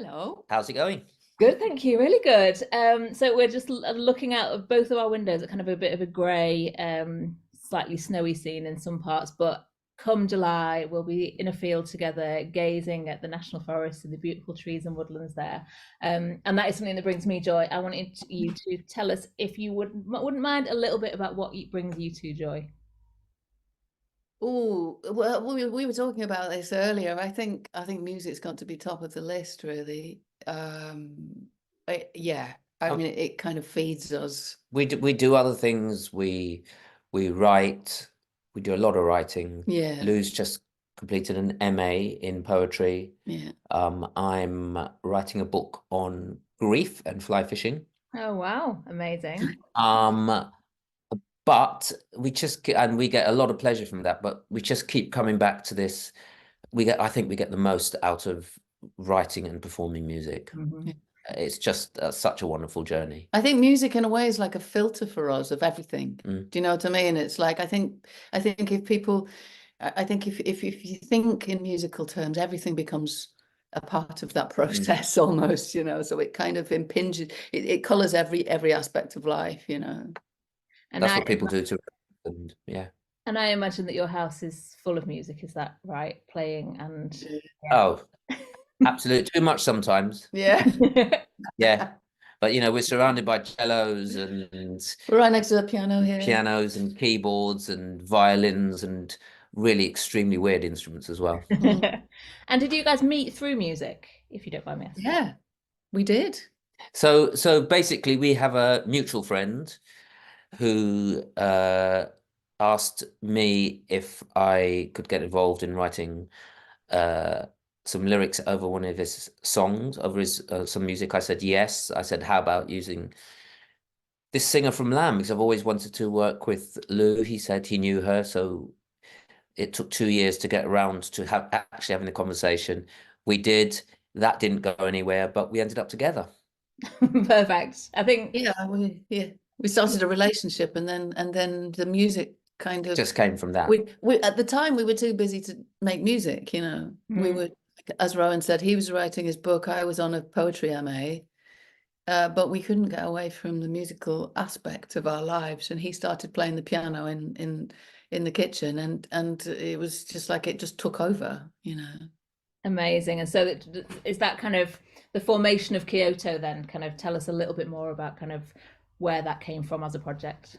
Hello. How's it going? Good, thank you. Really good. So we're just looking out of both of our windows at kind of a bit of a grey, slightly snowy scene in some parts, but come July, we'll be in a field together, gazing at the national forest and the beautiful trees and woodlands there. And that is something that brings me joy. I wanted you to tell us if you wouldn't mind a little bit about what brings you to joy. Oh, well, we were talking about this earlier. I think music's got to be top of the list, really. Yeah, I Um, mean, it kind of feeds us. we do other things. We write. We do a lot of writing. Yeah, Lou's just completed an MA in poetry. yeah. I'm writing a book on grief and fly fishing. Oh wow, amazing. Um, but and we get a lot of pleasure from that. But we just keep coming back to this. I think we get the most out of writing and performing music. Mhm. It's just such a wonderful journey. I think music, in a way, is like a filter for us of everything. Mm. Do you know what I mean? It's like I think if people, I think if you think in musical terms, everything becomes a part of that process almost. So it kind of impinges, it colors every aspect of life. And That's I what people do to, and yeah. and I imagine that your house is full of music. Is that right? Playing and Oh, absolutely. Too much sometimes. Yeah. Yeah. But we're surrounded by cellos and We're right next to the piano here. pianos and keyboards and violins and really extremely weird instruments as well. And did you guys meet through music, if you don't mind me asking? Yeah, we did. So basically we have a mutual friend who asked me if I could get involved in writing some lyrics over one of his songs, over his some music. I said yes. I said, how about using this singer from Lamb? Because I've always wanted to work with Lou. He said he knew her, so it took 2 years to get around to actually having a conversation. We did. That didn't go anywhere, but we ended up together. Perfect. I think We started a relationship, and then the music kind of Just came from that. we at the time we were too busy to make music. We were, as Rohan said, he was writing his book, I was on a poetry MA, but we couldn't get away from the musical aspect of our lives, and he started playing the piano in the kitchen, and it was just like it just took over. amazing. And so is that kind of the formation of Kiiōtō then? Kind of tell us a little bit more about kind of where that came from as a project.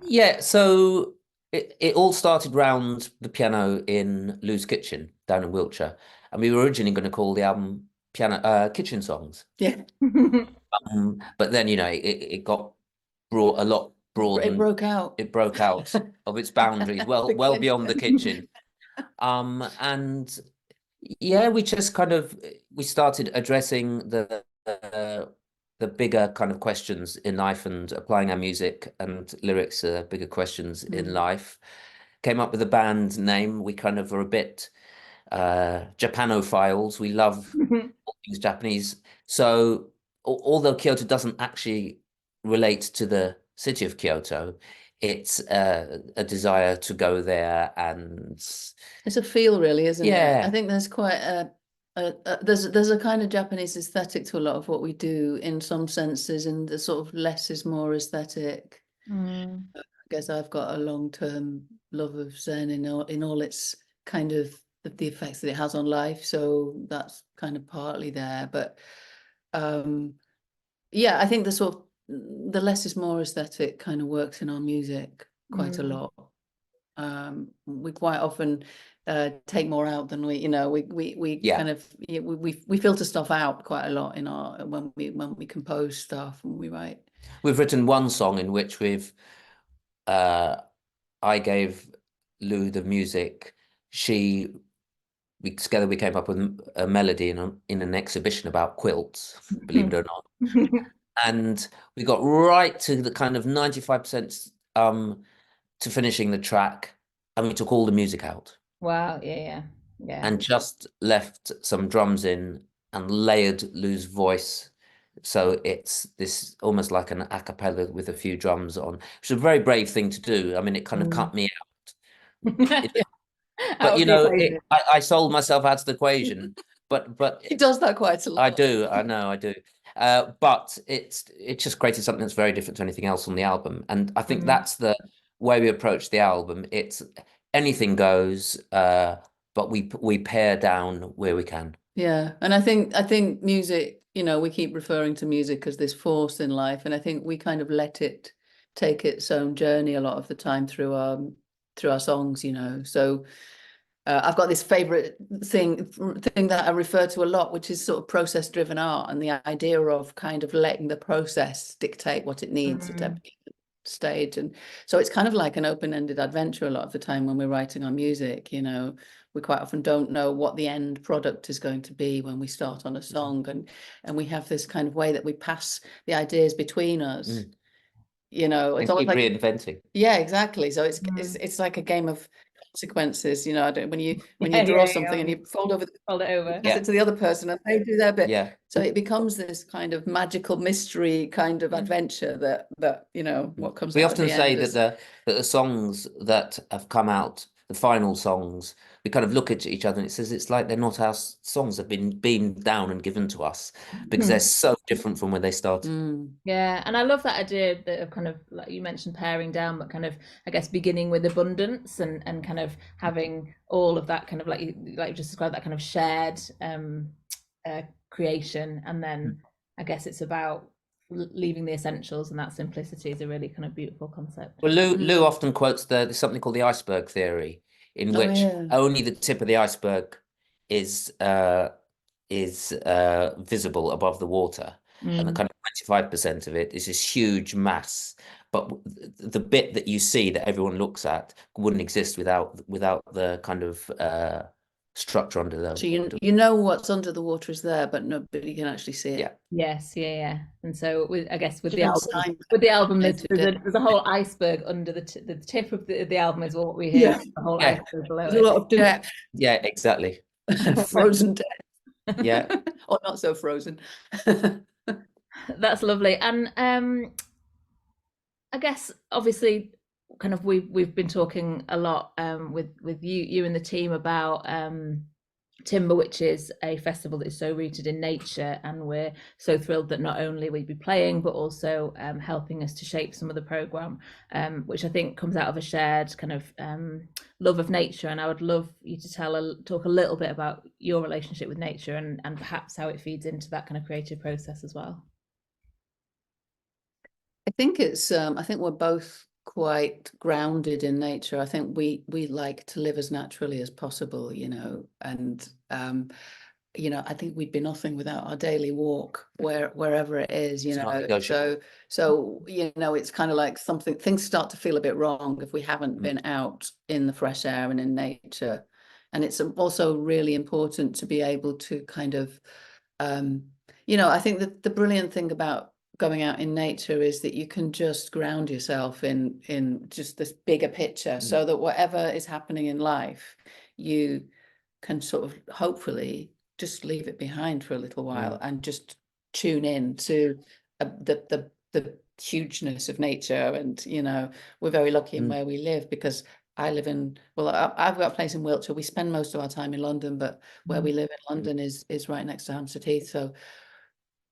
Yeah, so it all started round the piano in Lou's kitchen down in Wiltshire, and we were originally going to call the album Piano Kitchen Songs. Yeah. But then it got brought a lot broader. It broke out. It broke out of its boundaries, well beyond the kitchen. And yeah, we just we started addressing the bigger kind of questions in life and applying our music and lyrics to bigger questions in life. Came up with a band name. We kind of are a bit Japanophiles. We love all things Japanese. So although Kyoto doesn't actually relate to the city of Kyoto, it's a desire to go there, and it's a feel, really, isn't it? Yeah. I think there's quite there's a kind of Japanese aesthetic to a lot of what we do, in some senses, and the sort of less is more aesthetic. I guess I've got a long-term love of Zen in all its kind of the effects that it has on life, so that's kind of partly there. But yeah, I think the less is more aesthetic kind of works in our music quite a lot. We quite often take more out than we kind of we filter stuff out quite a lot in our when we compose stuff and we write. We've written one song in which I gave Lou the music. Together we came up with a melody in an exhibition about quilts, believe it or not. And we got right to the kind of 95% to finishing the track, and we took all the music out. Wow, yeah. And just left some drums in and layered Lou's voice. So it's this almost like an a cappella with a few drums on, which is a very brave thing to do. I mean, it kind of cut me out. But I sold myself out of the equation. but He does that quite a lot. I do. I know. I do. But it just created something that's very different to anything else on the album, and I think that's the way we approach the album. It's anything goes, but we pare down where we can. Yeah, and I think music, you know, we keep referring to music as this force in life, and I think we kind of let it take its own journey a lot of the time through our songs, you know. So I've got this favorite thing that I refer to a lot, which is sort of process-driven art, and the idea of kind of letting the process dictate what it needs at every stage. And so it's kind of like an open-ended adventure a lot of the time when we're writing our music, you know. We quite often don't know what the end product is going to be when we start on a song, and we have this kind of way that we pass the ideas between us. You know, it's And almost keep like reinventing. Yeah, exactly. So it's like a game of consequences, you know. When you Yeah, draw yeah, something yeah. and you fold over, Fold it over. pass it to the other person, and they do their bit. Yeah. So it becomes this kind of magical mystery kind of adventure that you know what comes We out often at the say end that the songs that have come out, the final songs, we kind of look at each other and it says it's like they're not our songs, have been beamed down and given to us because they're so different from when they started. Yeah, and I love that idea that of kind of, like you mentioned, paring down, but kind of, I guess, beginning with abundance and kind of having all of that kind of, like you just described, that kind of shared creation, and then I guess it's about leaving the essentials, and that simplicity is a really kind of beautiful concept. Well, Lou often quotes there's something called the iceberg theory, in which only the tip of the iceberg is visible above the water, and the kind of 25% of it is this huge mass. But the bit that you see that everyone looks at wouldn't exist without the kind of structure under the. So you know what's under the water is there, but nobody can actually see it. Yeah. Yes, yeah. And so I guess with Even the album, Simon there's a whole iceberg under the tip of the album is what we hear. The whole iceberg below There's a lot of depth. Yeah, exactly. Frozen depth. Yeah. Or not so frozen. That's lovely. And I guess obviously kind of we've been talking a lot with you and the team about Timber, which is a festival that is so rooted in nature, and we're so thrilled that not only will be playing but also helping us to shape some of the program, which I think comes out of a shared kind of love of nature. And I would love you to talk a little bit about your relationship with nature and perhaps how it feeds into that kind of creative process as well. I think I think we're both quite grounded in nature. I think we like to live as naturally as possible, you know, and you know, I think we'd be nothing without our daily walk wherever it is, you know. So you know, it's kind of like things start to feel a bit wrong if we haven't been out in the fresh air and in nature. And it's also really important to be able to kind of you know, I think that the brilliant thing about going out in nature is that you can just ground yourself in just this bigger picture, so that whatever is happening in life, you can sort of hopefully just leave it behind for a little while and just tune in to the hugeness of nature. And you know, we're very lucky in where we live, because I live in, well, I've got a place in Wiltshire. We spend most of our time in London, but where we live in London is right next to Hampstead Heath. So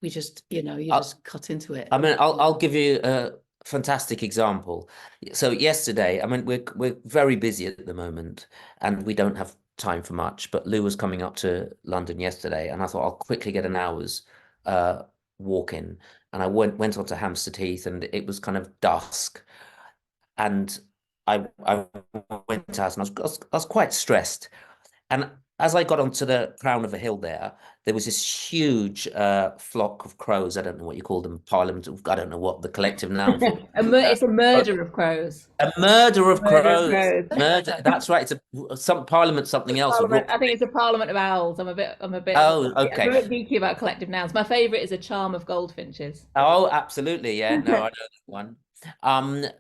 we just, you know, you just cut into it. I mean, I'll give you a fantastic example. So yesterday, I mean, we're very busy at the moment, and we don't have time for much. But Lou was coming up to London yesterday, and I thought I'll quickly get an hour's walk in. And I went onto Hampstead Heath, and it was kind of dusk, and I went out, and I was quite stressed. And as I got onto the crown of a hill there was this huge flock of crows. I don't know what you call them, parliament. I don't know what the collective noun for It's a murder of crows. A murder of crows. Murder. That's right. It's some parliament, something else. I think it's a parliament of owls. I'm a bit. Oh, okay. I'm a bit geeky about collective nouns. My favourite is a charm of goldfinches. Oh, absolutely. Yeah. No, I know that one.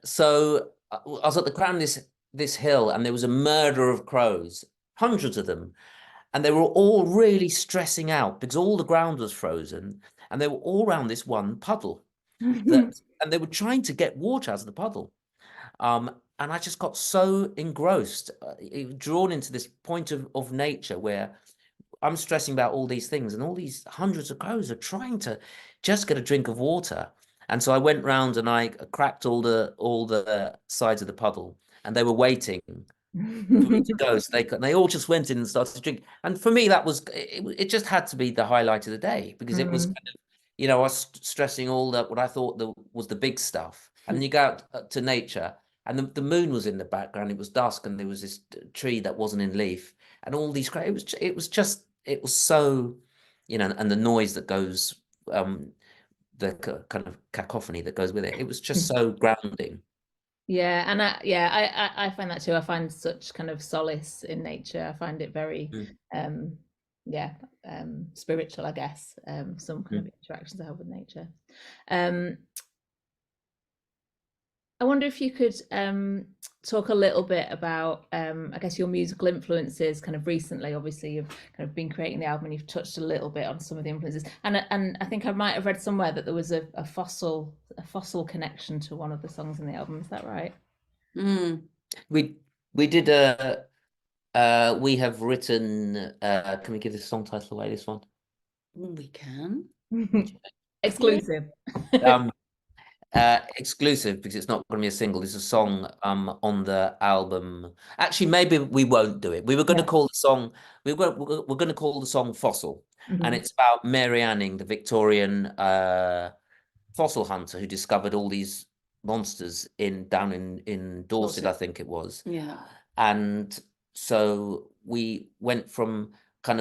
So I was at the crown of this hill, and there was a murder of crows, hundreds of them. And they were all really stressing out because all the ground was frozen, and they were all around this one puddle. And they were trying to get water out of the puddle. And I just got so engrossed, drawn into this point of nature where I'm stressing about all these things, and all these hundreds of crows are trying to just get a drink of water. And so I went round and I cracked all the sides of the puddle, and they were waiting for me to go. So they all just went in and started to drink. And for me, that was it just had to be the highlight of the day, because it was kind of, you know, I was stressing all that what I thought was the big stuff. And then you go out to nature, and the moon was in the background. It was dusk, and there was this tree that wasn't in leaf, and all these it was so, you know, and the noise that goes, the kind of cacophony that goes with it. It was just so grounding. Yeah, and I find that too. I find such kind of solace in nature. I find it very spiritual, I guess. Some kind of interactions I have with nature. I wonder if you could talk a little bit about, I guess, your musical influences kind of recently. Obviously, you've kind of been creating the album, and you've touched a little bit on some of the influences. And I think I might have read somewhere that there was a fossil connection to one of the songs in the album. Is that right? We did we have written, can we give the song title away, this one? We can. Exclusive. Exclusive, because it's not going to be a single. It's a song on the album. Actually, maybe we won't do it. We were going to call the song, we're going to call the song Fossil. And it's about Mary Anning, the Victorian fossil hunter who discovered all these monsters down in Dorset, I think it was. Yeah. And so we went from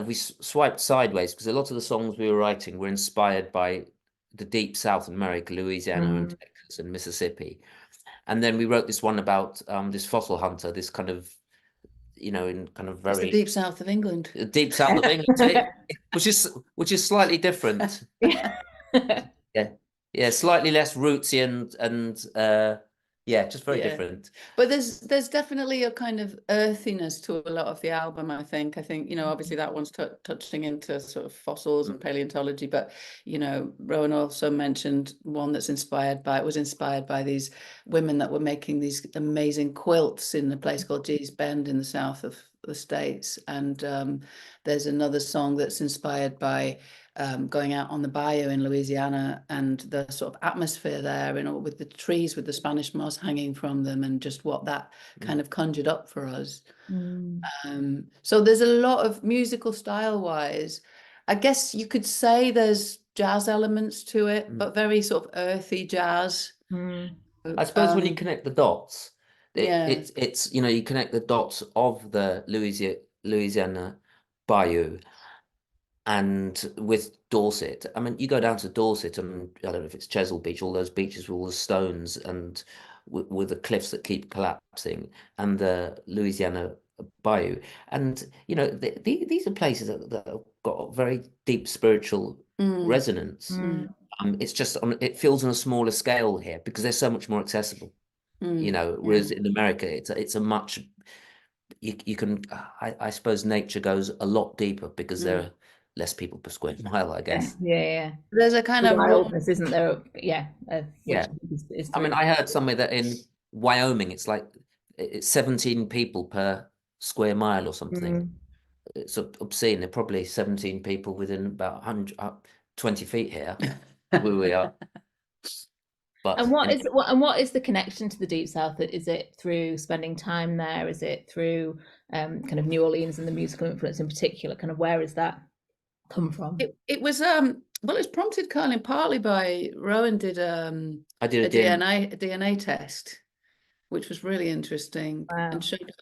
we swiped sideways, because a lot of the songs we were writing were inspired by the deep South America, Louisiana and Texas and Mississippi. And then we wrote this one about this fossil hunter, this kind of, you know, in kind of very... It's the deep south of England. Deep south of England, which is slightly different. Yeah, slightly less rootsy and just very different. But there's definitely a kind of earthiness to a lot of the album, I think, you know, obviously that one's touching into sort of fossils and paleontology, but, you know, Rohan also mentioned one that's inspired by these women that were making these amazing quilts in a place called Gee's Bend in the south of the States. And there's another song that's inspired by going out on the bayou in Louisiana and the sort of atmosphere there, you know, with the trees, with the Spanish moss hanging from them, and just what that kind of conjured up for us. So there's a lot of musical style wise, I guess you could say there's jazz elements to it, but very sort of earthy jazz. I suppose when you connect the dots, it's you know, you connect the dots of the Louisiana bayou and with Dorset. I mean, you go down to Dorset, and I don't know if it's Chesil Beach, all those beaches with all the stones and with the cliffs that keep collapsing, and the Louisiana bayou. And, you know, these are places that have got very deep spiritual resonance. It's just, it feels on a smaller scale here because they're so much more accessible, you know, whereas in America, it's a much, you can, I suppose nature goes a lot deeper because there are less people per square mile, I guess. Yeah. There's a kind of wildness, isn't there? Is I mean, I heard somewhere that in Wyoming, it's 17 people per square mile or something. It's obscene. There are probably 17 people within about 120 feet here, where we are. But and what is the connection to the Deep South? Is it through spending time there? Is it through kind of New Orleans and the musical influence in particular? Kind of where is that come from? It was well, it's prompted, Colin, partly by Rohan did I did a DNA test, which was really interesting. Wow. And showed.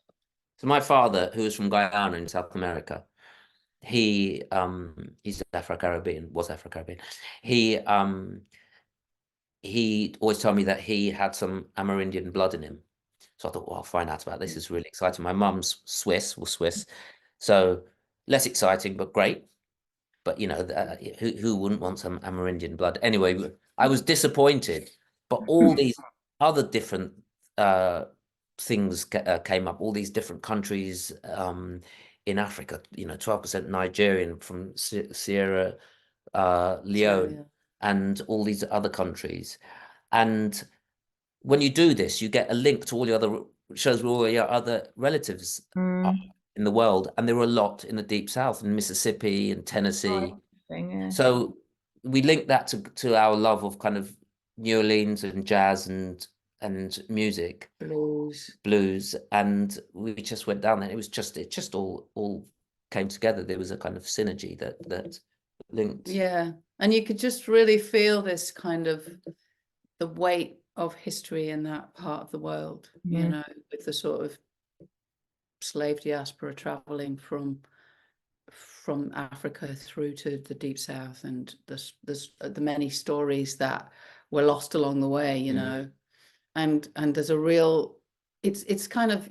So my father, who was from Guyana in South America, he's Afro-Caribbean, was Afro-Caribbean. He always told me that he had some Amerindian blood in him. So I thought, well, I'll find out about this. This is really exciting. My mum's Swiss, so less exciting, but great. But, you know, who wouldn't want some Amerindian blood? Anyway, I was disappointed. But all these other different things came up, all these different countries in Africa, you know, 12% Nigerian from Sierra Leone and all these other countries. And when you do this, you get a link to all the other shows where all your other relatives are. in the world, and there were a lot in the Deep South, in Mississippi and Tennessee. So we linked that to our love of kind of New Orleans and jazz and music, blues, and we just went down there. It just all came together. There was a kind of synergy that linked. Yeah, and you could just really feel this kind of the weight of history in that part of the world, you know, with the sort of slave diaspora traveling from Africa through to the Deep South, and there's the many stories that were lost along the way, you know, and there's a real, it's kind of,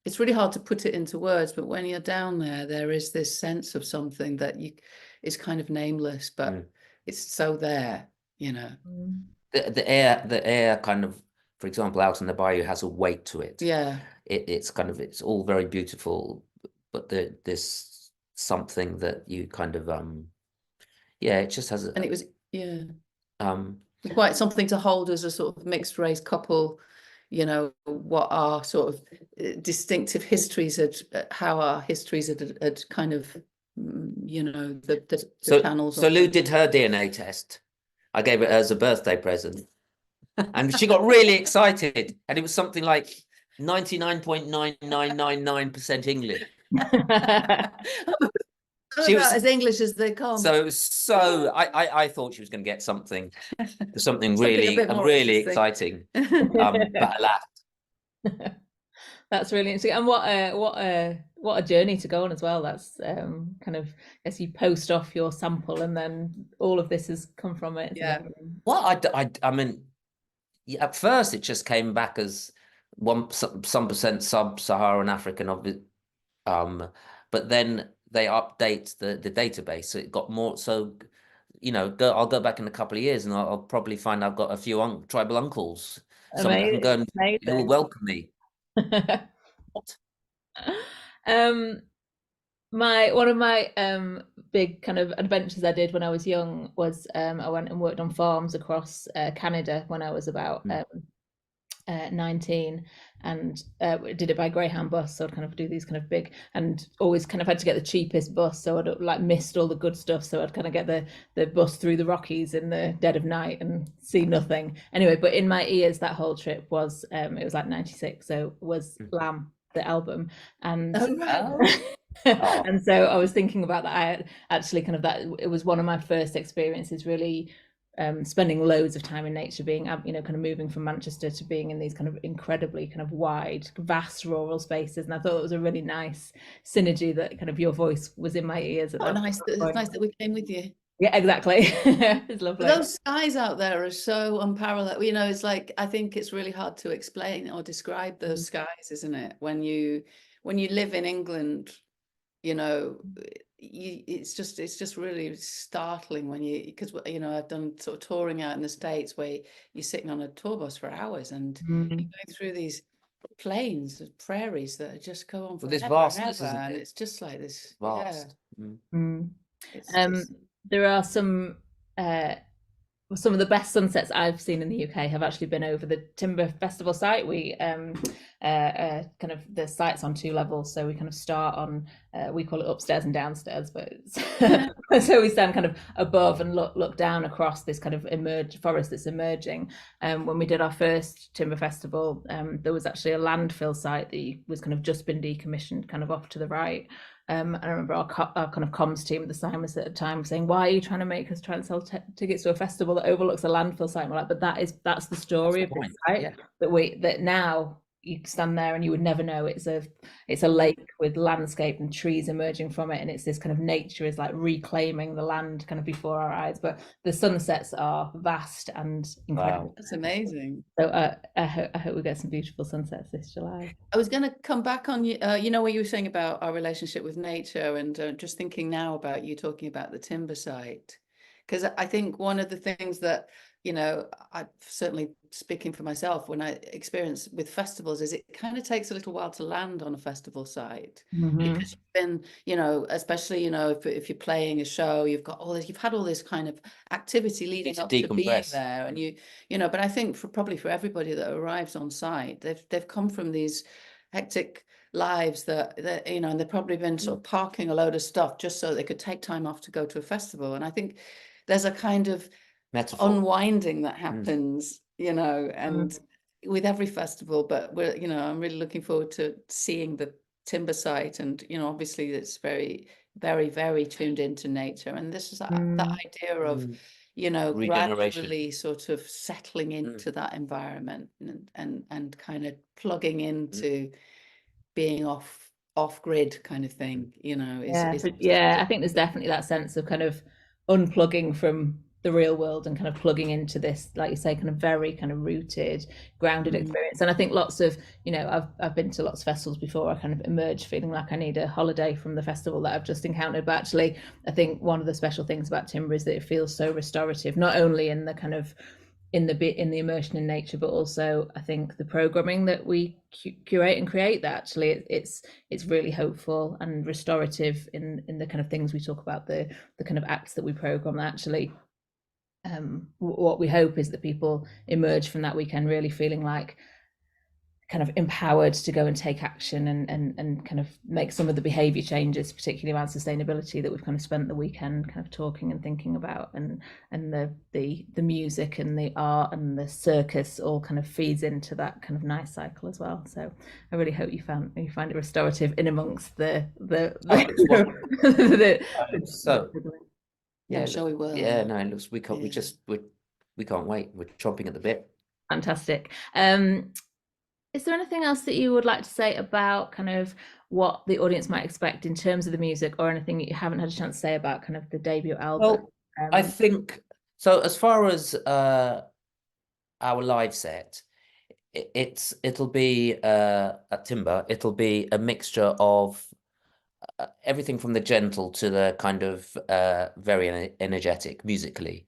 it's really hard to put it into words, but when you're down there is this sense of something that is kind of nameless, but it's so there, you know. The air kind of, for example, out in the bayou has a weight to it. Yeah. It's kind of, it's all very beautiful, but there's something that you kind of it just has and it was quite something to hold as a sort of mixed race couple, you know, what our sort of distinctive histories how our histories had kind of, you know, the channels. So Lou did her DNA test. I gave it as a birthday present, and she got really excited, and it was something like 99.9999% English. She was as English as they come. So it was I thought she was going to get something really exciting, but alas. That's really interesting, and what a journey to go on as well. That's kind of, as you post off your sample, and then all of this has come from it. Yeah. Well, I mean, at first it just came back as some percent sub-Saharan African of it, but then they update the database, so it got more. So, you know, I'll go back in a couple of years, and I'll probably find I've got a few tribal uncles. Someone can go and who will welcome me. One of my big kind of adventures I did when I was young was I went and worked on farms across Canada when I was about 19, and did it by Greyhound bus. So I'd kind of do these kind of big, and always kind of had to get the cheapest bus, so I'd like missed all the good stuff, so I'd kind of get the bus through the Rockies in the dead of night and see nothing anyway. But in my ears that whole trip was it was like 96, so it was Lamb, the album, and and so I was thinking about that. I actually kind of, that it was one of my first experiences really spending loads of time in nature, being, you know, kind of moving from Manchester to being in these kind of incredibly kind of wide, vast rural spaces. And I thought it was a really nice synergy that kind of your voice was in my ears. Nice. It's nice that we came with you. Yeah, exactly. It's lovely. But those skies out there are so unparalleled. You know, it's like, I think it's really hard to explain or describe those skies, isn't it? When you live in England, you know, it's just really startling when because, you know, I've done sort of touring out in the States where you're sitting on a tour bus for hours, and you're going through these plains of prairies that just go on for this vastness, and it's just like this vast. There are some of the best sunsets I've seen in the UK have actually been over the Timber Festival site. We kind of, the site's on 2 levels, so we kind of start on we call it upstairs and downstairs, but so we stand kind of above and look down across this kind of forest that's emerging. When we did our first Timber Festival, there was actually a landfill site that was kind of just been decommissioned, kind of off to the right. And I remember our kind of comms team at the Simons at the time saying, "Why are you trying to make us try and sell tickets to a festival that overlooks a landfill site?" And we're like, "But that's the story of this site, that now you stand there and you would never know it's a lake with landscape and trees emerging from it, and it's this kind of nature is like reclaiming the land kind of before our eyes." But the sunsets are vast and incredible. Wow, that's amazing. So I hope we get some beautiful sunsets this July. I was going to come back on you, you know, what you were saying about our relationship with nature, and just thinking now about you talking about the timber site, because I think one of the things that, you know, I certainly, speaking for myself, when I experience with festivals, is it kind of takes a little while to land on a festival site, because you've been, you know, especially, you know, if you're playing a show, you've had all this kind of activity leading up to being there, and you know. But I think probably for everybody that arrives on site, they've come from these hectic lives that you know, and they've probably been sort of parking a load of stuff just so they could take time off to go to a festival. And I think there's a kind of Metaphor. unwinding that happens, you know, and with every festival. But we're, you know, I'm really looking forward to seeing the timber site, and you know, obviously it's very, very, very tuned into nature, and this is that idea of, you know, Regeneration. gradually sort of settling into that environment, and kind of plugging into being off grid kind of thing, you know. I think there's definitely that sense of kind of unplugging from the real world and kind of plugging into this, like you say, kind of very kind of rooted, grounded experience. And I think lots of, you know, I've been to lots of festivals before. I kind of emerged feeling like I need a holiday from the festival that I've just encountered. But actually, I think one of the special things about timber is that it feels so restorative, not only in the kind of in the immersion in nature, but also I think the programming that we curate and create, that actually it's really hopeful and restorative in the kind of things we talk about, the kind of acts that we program. Actually, what we hope is that people emerge from that weekend really feeling like kind of empowered to go and take action and kind of make some of the behavior changes, particularly around sustainability, that we've kind of spent the weekend kind of talking and thinking about, and the music and the art and the circus all kind of feeds into that kind of nice cycle as well. So I really hope you find it restorative in amongst the so yeah, I'm sure we will. Yeah, no, it looks, we can't wait. We're chomping at the bit. Fantastic. Is there anything else that you would like to say about kind of what the audience might expect in terms of the music, or anything that you haven't had a chance to say about kind of the debut album? Well, I think so. As far as our live set, it'll be at Timber. It'll be a mixture of everything from the gentle to the kind of very energetic musically.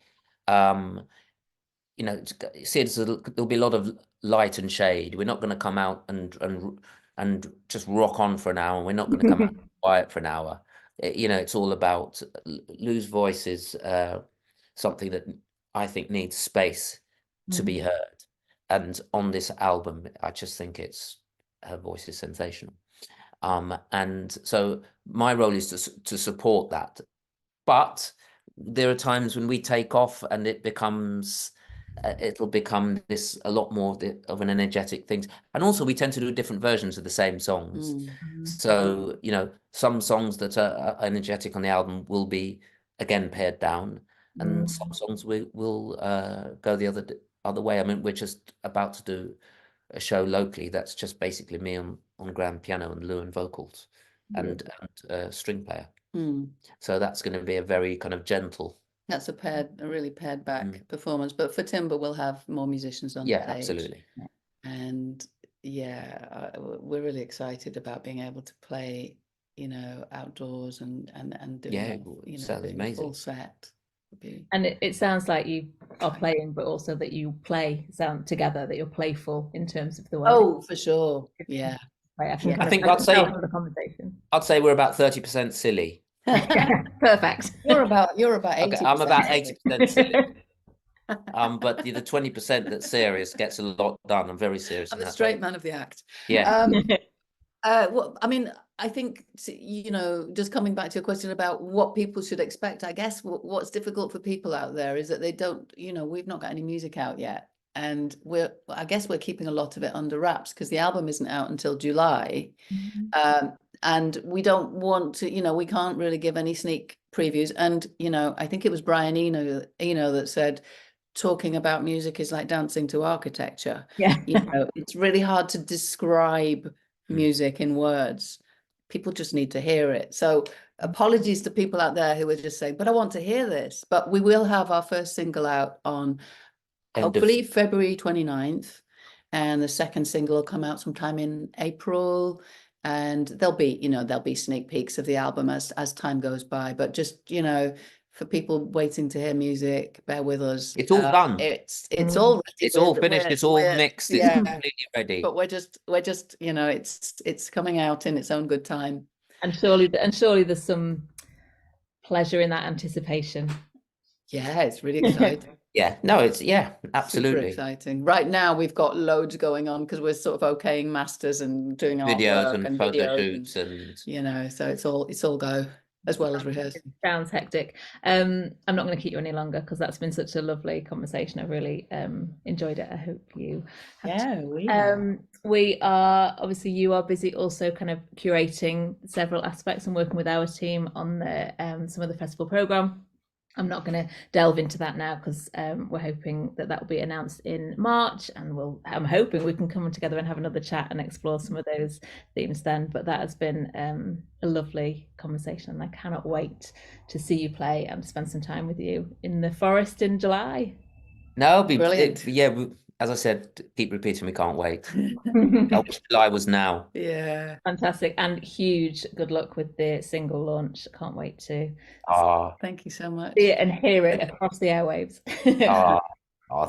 You know, see, there'll be a lot of light and shade. We're not going to come out and just rock on for an hour. We're not going to come out quiet for an hour. You know, it's all about Lou's voice is something that I think needs space to be heard. And on this album, I just think her voice is sensational. And so my role is to support that. But there are times when we take off and it becomes it'll become this a lot more of an energetic thing. And also we tend to do different versions of the same songs. So, you know, some songs that are energetic on the album will be again pared down, and some songs will go the other way. I mean, we're just about to do a show locally that's just basically me on grand piano and Lou on vocals and string player. So that's going to be a very kind of gentle. That's a really pared back performance. But for Timber, we'll have more musicians on stage. Yeah, absolutely. And yeah, we're really excited about being able to play, you know, outdoors and doing doing a full set. And it sounds like you are playing, but also that you sound together, that you're playful in terms of the way. Oh, for sure. Yeah. I think I'd say we're about 30% silly. Perfect. You're about 80%. Okay, I'm about 80% silly. But the 20% that's serious gets a lot done. I'm very serious. I'm the straight man of the act. Yeah. Well, I mean, I think, you know, just coming back to your question about what people should expect, I guess what's difficult for people out there is that they don't, you know, we've not got any music out yet. And I guess we're keeping a lot of it under wraps because the album isn't out until July. And we don't want to, you know, we can't really give any sneak previews. And, you know, I think it was Brian Eno that said, talking about music is like dancing to architecture. Yeah. You know, it's really hard to describe music in words. People just need to hear it. So apologies to people out there who are just saying, but I want to hear this. But we will have our first single out on hopefully February 29th. And the second single will come out sometime in April. And there'll be sneak peeks of the album as time goes by. But just, you know, for people waiting to hear music, bear with us. It's all done. It's all ready. It's all finished. It's all mixed. It's completely ready. But we're just, you know, it's coming out in its own good time. And surely there's some pleasure in that anticipation. Yeah, it's really exciting. Yeah, no, it's Super absolutely. exciting. Right now, we've got loads going on because we're sort of okaying masters and doing Videos artwork and and photo videos, shoots and you know, so it's all go as well as rehearsing. Sounds hectic. I'm not going to keep you any longer because that's been such a lovely conversation. I've really enjoyed it. I hope you have too. We are obviously, you are busy also kind of curating several aspects and working with our team on the some of the festival program. I'm not going to delve into that now because we're hoping that will be announced in March, and I'm hoping we can come together and have another chat and explore some of those themes then. But that has been a lovely conversation, and I cannot wait to see you play and spend some time with you in the forest in July. no, Brilliant. as I said, keep repeating, we can't wait. I wish July was now. Yeah. Fantastic, and huge good luck with the single launch. Can't wait to Thank you so much. see it and hear it across the airwaves.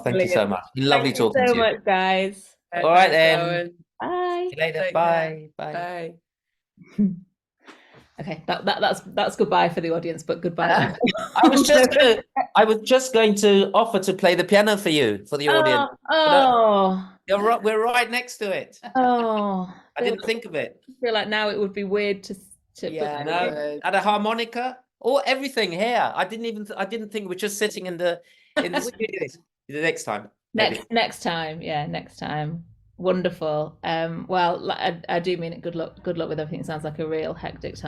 Thank you so much. Lovely talking to you. Thank you so much, guys. All right then. Owen. Bye. See you later. Take Bye. care. Bye. Bye. Okay, that's goodbye for the audience, but goodbye. I was just going to offer to play the piano for you, for the audience. We're right next to it. I didn't think of it. feel like now it would be weird to Yeah, no, at a harmonica or everything here. I didn't think we're just sitting in the studio. The next time. Maybe. Next time, yeah, next time. Wonderful. Well, I do mean it. Good luck with everything. It sounds like a real hectic time.